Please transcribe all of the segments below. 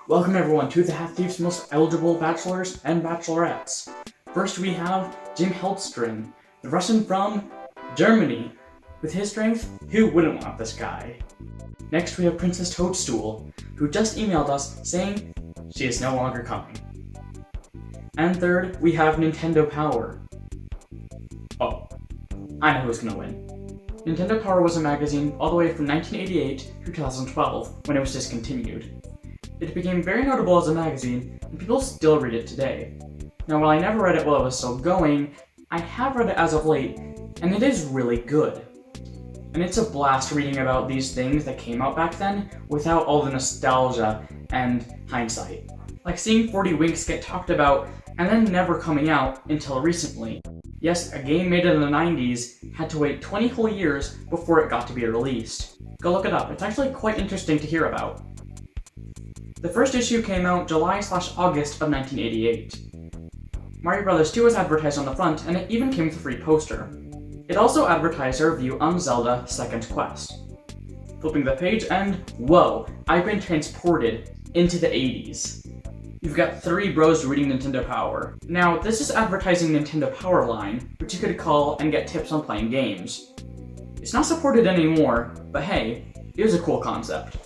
Welcome everyone to the Half Thief's most eligible bachelors and bachelorettes. First we have Jim Hellstrom, the Russian from Germany. With his strength, who wouldn't want this guy? Next we have Princess Toadstool, who just emailed us saying she is no longer coming. And third, we have Nintendo Power. Oh, I know who's gonna win. Nintendo Power was a magazine all the way from 1988 to 2012, when it was discontinued. It became very notable as a magazine, and people still read it today. Now, while I never read it while it was still going, I have read it as of late, and it is really good. And it's a blast reading about these things that came out back then without all the nostalgia and hindsight. Like seeing 40 Winks get talked about and then never coming out until recently. Yes, a game made in the 90s had to wait 20 whole years before it got to be released. Go look it up, it's actually quite interesting to hear about. The first issue came out July/August of 1988. Mario Bros. 2 was advertised on the front, and it even came with a free poster. It also advertised a review on Zelda Second Quest. Flipping the page and, whoa, I've been transported into the 80s. You've got 3 bros reading Nintendo Power. Now, this is advertising Nintendo Power line, which you could call and get tips on playing games. It's not supported anymore, but hey, it was a cool concept.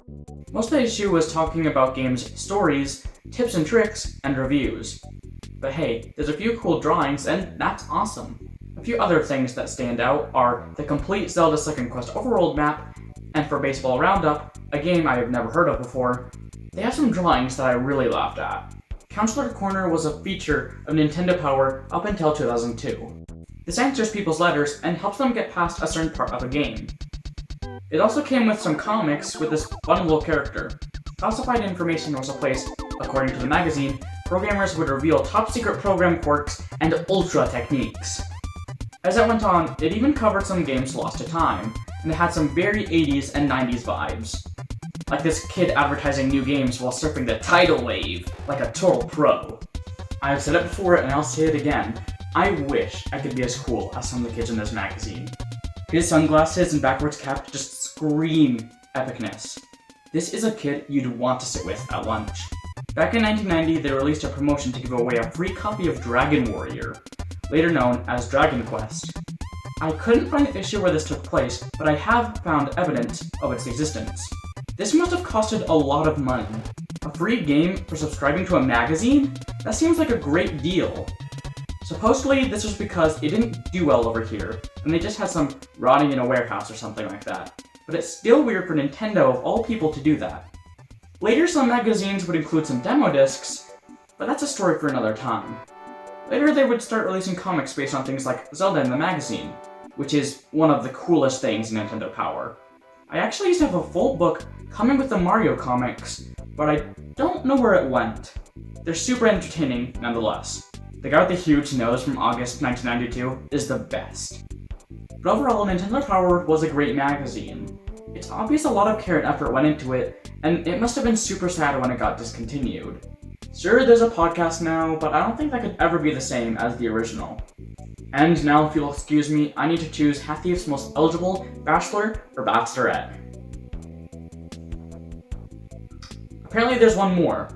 Most of the issue was talking about games' stories, tips and tricks, and reviews. But hey, there's a few cool drawings, and that's awesome. A few other things that stand out are the complete Zelda Second Quest overworld map, and for Baseball Roundup, a game I have never heard of before, they have some drawings that I really laughed at. Counselor Corner was a feature of Nintendo Power up until 2002. This answers people's letters and helps them get past a certain part of a game. It also came with some comics with this fun little character. Classified information was a place, according to the magazine, programmers would reveal top-secret program quirks and ultra techniques. As it went on, it even covered some games lost to time, and it had some very 80s and 90s vibes. Like this kid advertising new games while surfing the tidal wave, like a total pro. I have said it before and I'll say it again, I wish I could be as cool as some of the kids in this magazine. His sunglasses and backwards cap just scream epicness. This is a kid you'd want to sit with at lunch. Back in 1990, they released a promotion to give away a free copy of Dragon Warrior, later known as Dragon Quest. I couldn't find the issue where this took place, but I have found evidence of its existence. This must have costed a lot of money. A free game for subscribing to a magazine? That seems like a great deal. Supposedly, this was because it didn't do well over here, and they just had some rotting in a warehouse or something like that. But it's still weird for Nintendo of all people to do that. Later, some magazines would include some demo discs, but that's a story for another time. Later, they would start releasing comics based on things like Zelda in the magazine, which is one of the coolest things in Nintendo Power. I actually used to have a full book coming with the Mario comics, but I don't know where it went. They're super entertaining nonetheless. The guy with the huge nose from August 1992 is the best. But overall, Nintendo Power was a great magazine. It's obvious a lot of care and effort went into it, and it must have been super sad when it got discontinued. Sure, there's a podcast now, but I don't think that could ever be the same as the original. And now, if you'll excuse me, I need to choose Half Thief's most eligible bachelor or bachelorette. Apparently there's one more.